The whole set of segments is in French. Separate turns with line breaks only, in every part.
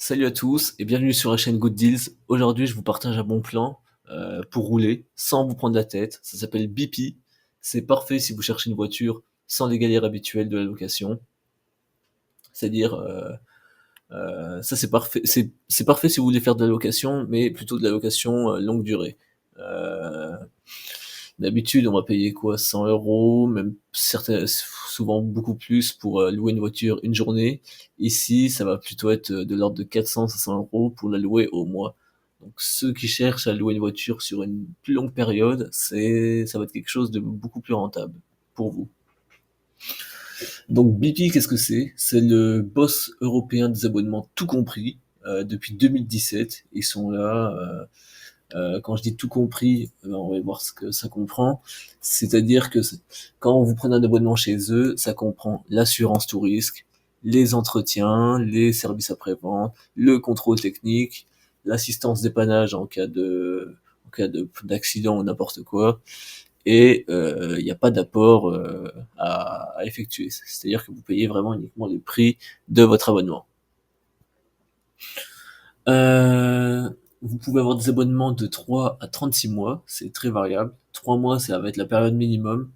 Salut à tous et bienvenue sur la chaîne Good Deals. Aujourd'hui, je vous partage un bon plan pour rouler sans vous prendre la tête. Ça s'appelle BP. C'est parfait si vous cherchez une voiture sans les galères habituelles de la location. C'est-à-dire, ça c'est parfait. C'est parfait si vous voulez faire de la location, mais plutôt de la location longue durée. Euh, D'habitude, on va payer quoi, 100 euros, même souvent beaucoup plus pour louer une voiture une journée. Ici, ça va plutôt être de l'ordre de 400-500 euros pour la louer au mois. Donc ceux qui cherchent à louer une voiture sur une plus longue période, ça va être quelque chose de beaucoup plus rentable pour vous. Donc BP, qu'est-ce que c'est? C'est le boss européen des abonnements tout compris depuis 2017. Ils sont là. Quand je dis tout compris, on va voir ce que ça comprend. C'est-à-dire que quand vous prenez un abonnement chez eux, ça comprend l'assurance tout risque, les entretiens, les services après-vente, le contrôle technique, l'assistance dépannage en cas d'accident ou n'importe quoi. Et il n'y a pas d'apport à effectuer. C'est-à-dire que vous payez vraiment uniquement le prix de votre abonnement. Euh, Vous pouvez avoir des abonnements de 3 à 36 mois, c'est très variable. 3 mois, ça va être la période minimum.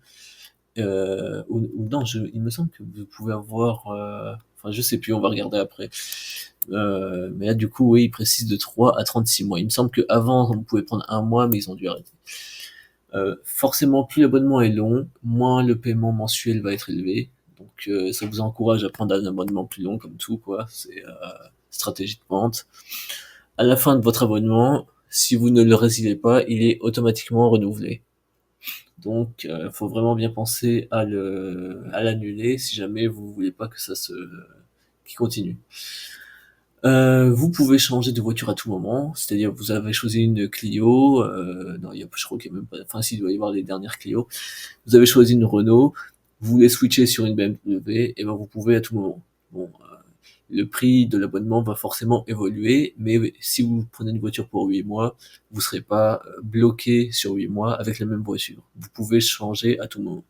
Ou non, il me semble que vous pouvez avoir... enfin, je sais plus, on va regarder après. Mais là, du coup, oui, il précise de 3 à 36 mois. Il me semble qu'avant, on pouvait prendre un mois, mais ils ont dû arrêter. Forcément, plus l'abonnement est long, moins le paiement mensuel va être élevé. Donc, ça vous encourage à prendre un abonnement plus long, comme tout, quoi. C'est stratégie de vente. À la fin de votre abonnement, si vous ne le résiliez pas, il est automatiquement renouvelé. Donc, faut vraiment bien penser à l'annuler si jamais vous voulez pas que qu'il continue. Vous pouvez changer de voiture à tout moment, c'est-à-dire vous avez choisi une Clio, non, je crois qu'il y a même pas, enfin si, il doit y avoir les dernières Clio. Vous avez choisi une Renault, vous voulez switcher sur une BMW, et ben vous pouvez à tout moment. Bon, le prix de l'abonnement va forcément évoluer, mais si vous prenez une voiture pour 8 mois, vous serez pas bloqué sur 8 mois avec la même voiture. Vous pouvez changer à tout moment.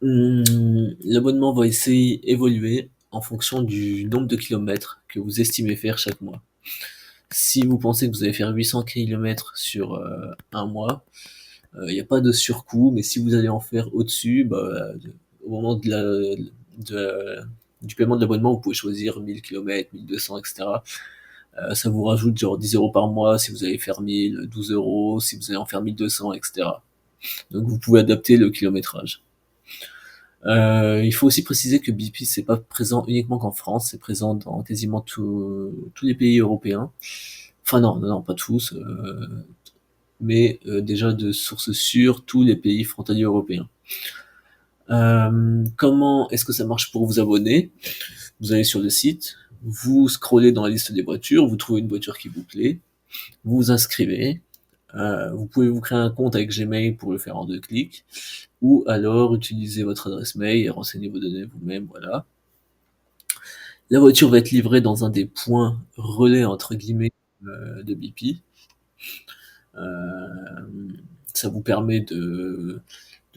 L'abonnement va essayer évoluer en fonction du nombre de kilomètres que vous estimez faire chaque mois. Si vous pensez que vous allez faire 800 kilomètres sur un mois, il n'y a pas de surcoût, mais si vous allez en faire au-dessus, au moment du paiement de l'abonnement, vous pouvez choisir 1000 km, 1200, etc. Ça vous rajoute genre 10 euros par mois si vous allez faire 1000, 12 euros si vous allez en faire 1200, etc. Donc vous pouvez adapter le kilométrage. Il faut aussi préciser que BP c'est pas présent uniquement qu'en France, c'est présent dans quasiment tous les pays européens. Enfin non, pas tous, mais déjà de source sûre, tous les pays frontaliers européens. Comment est-ce que ça marche pour vous abonner? Vous allez sur le site, vous scrollez dans la liste des voitures, vous trouvez une voiture qui vous plaît, vous vous inscrivez, vous pouvez vous créer un compte avec Gmail pour le faire en 2 clics, ou alors utiliser votre adresse mail et renseigner vos données vous-même, voilà. La voiture va être livrée dans un des points relais entre guillemets de BP. Ça vous permet de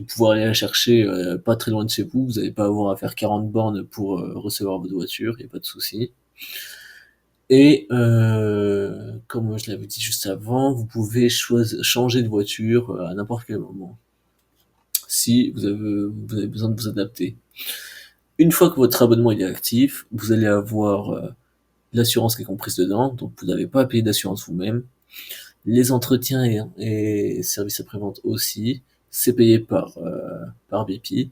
pouvoir aller la chercher pas très loin de chez vous. Vous n'allez pas avoir à faire 40 bornes pour recevoir votre voiture, il n'y a pas de souci. Et comme je l'avais dit juste avant, vous pouvez changer de voiture à n'importe quel moment, si vous avez besoin de vous adapter. Une fois que votre abonnement est actif, vous allez avoir l'assurance qui est comprise dedans, donc vous n'avez pas à payer d'assurance vous-même. Les entretiens et services après-vente aussi, c'est payé par BP.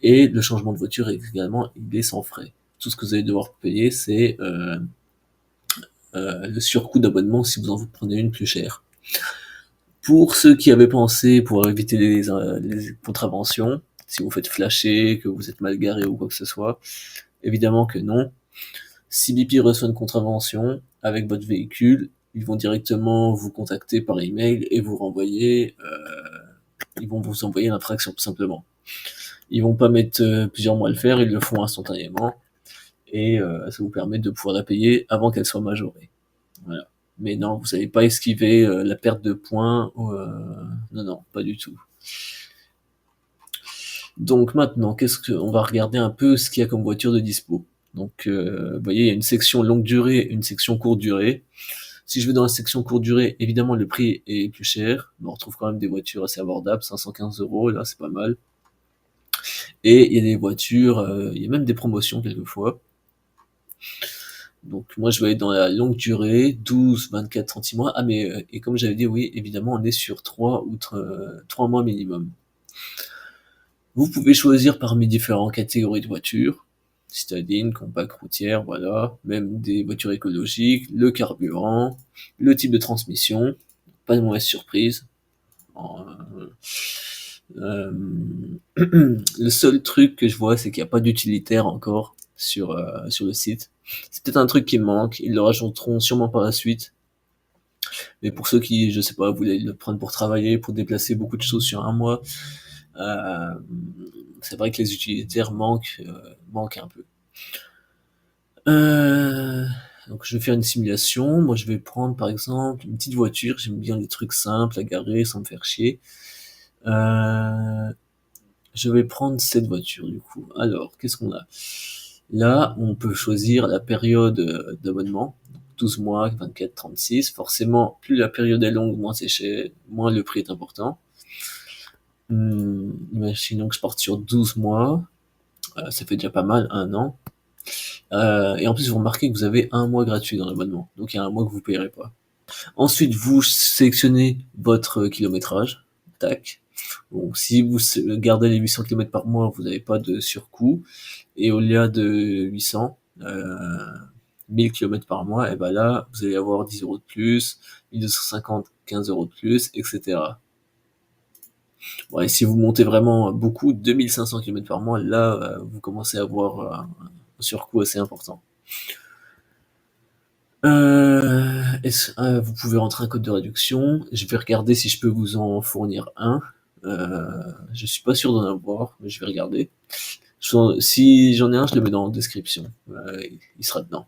Et le changement de voiture également, il est sans frais. Tout ce que vous allez devoir payer, c'est le surcoût d'abonnement si vous en prenez une plus chère. Pour ceux qui avaient pensé, pour éviter les contraventions, si vous faites flasher, que vous êtes mal garé ou quoi que ce soit, évidemment que non. Si BP reçoit une contravention avec votre véhicule, ils vont directement vous contacter par email et vous renvoyer, ils vont vous envoyer l'infraction tout simplement. Ils vont pas mettre plusieurs mois à le faire, ils le font instantanément et ça vous permet de pouvoir la payer avant qu'elle soit majorée. Voilà. Mais non, vous n'allez pas esquiver la perte de points. Non, pas du tout. Donc maintenant, on va regarder un peu ce qu'il y a comme voiture de dispo. Donc, vous voyez, il y a une section longue durée, une section courte durée. Si je vais dans la section courte durée, évidemment, le prix est plus cher, mais on retrouve quand même des voitures assez abordables, 515 euros, là, c'est pas mal. Et il y a des voitures, il y a même des promotions quelquefois. Donc moi, je vais aller dans la longue durée, 12, 24, 36 mois. Ah, mais et comme j'avais dit, oui, évidemment, on est sur 3 mois minimum. Vous pouvez choisir parmi différentes catégories de voitures, citadines, compactes, routières, voilà, même des voitures écologiques, le carburant, le type de transmission, pas de mauvaise surprise. Euh, euh, le seul truc que je vois, c'est qu'il n'y a pas d'utilitaire encore sur le site. C'est peut-être un truc qui me manque, ils le rajouteront sûrement par la suite. Mais pour ceux qui, je sais pas, voulaient le prendre pour travailler, pour déplacer beaucoup de choses sur un mois, euh, c'est vrai que les utilitaires manquent un peu. Euh, donc je vais faire une simulation. Moi, je vais prendre par exemple une petite voiture. J'aime bien les trucs simples à garer sans me faire chier. Euh, je vais prendre cette voiture du coup. Alors, qu'est-ce qu'on a? Là, on peut choisir la période d'abonnement. 12 mois, 24, 36. Forcément, plus la période est longue, moins c'est cher, moins le prix est important. Imaginons que je parte sur 12 mois. Ça fait déjà pas mal, un an. Et en plus, vous remarquez que vous avez un mois gratuit dans l'abonnement. Donc il y a un mois que vous ne payerez pas. Ensuite, vous sélectionnez votre kilométrage. Tac. Bon, si vous gardez les 800 km par mois, vous n'avez pas de surcoût. Et au-delà de 800, 1000 km par mois, et ben là, vous allez avoir 10 euros de plus, 1250, 15 euros de plus, etc. Bon, et si vous montez vraiment beaucoup, 2500 km par mois, là, vous commencez à avoir un surcoût assez important. Vous pouvez rentrer un code de réduction. Je vais regarder si je peux vous en fournir un. Je suis pas sûr d'en avoir, mais je vais regarder. Si j'en ai un, je le mets dans la description. Il sera dedans.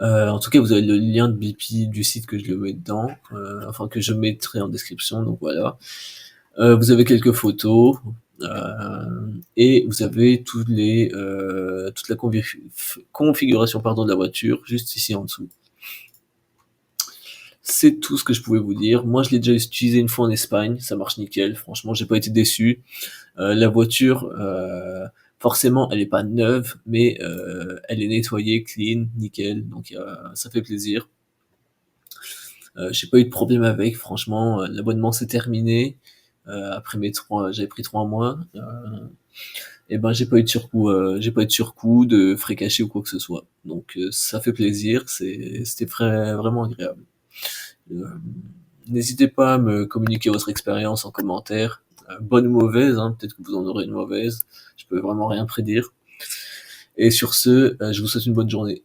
En tout cas, vous avez le lien de Bipi du site que je le mets dedans, enfin que je mettrai en description. Donc voilà. Vous avez quelques photos. Et vous avez toute la configuration de la voiture juste ici en dessous. C'est tout ce que je pouvais vous dire. Moi, je l'ai déjà utilisé une fois en Espagne, ça marche nickel. Franchement, j'ai pas été déçu. La voiture, forcément, elle est pas neuve, mais elle est nettoyée, clean, nickel. Donc ça fait plaisir. J'ai pas eu de problème avec. Franchement, l'abonnement s'est terminé après j'avais pris 3 mois. Et ben j'ai pas eu de surcoût, de frais cachés ou quoi que ce soit. Donc ça fait plaisir. C'était vraiment agréable. Euh, N'hésitez pas à me communiquer votre expérience en commentaire, bonne ou mauvaise, hein, peut-être que vous en aurez une mauvaise, je peux vraiment rien prédire. Et sur ce, je vous souhaite une bonne journée.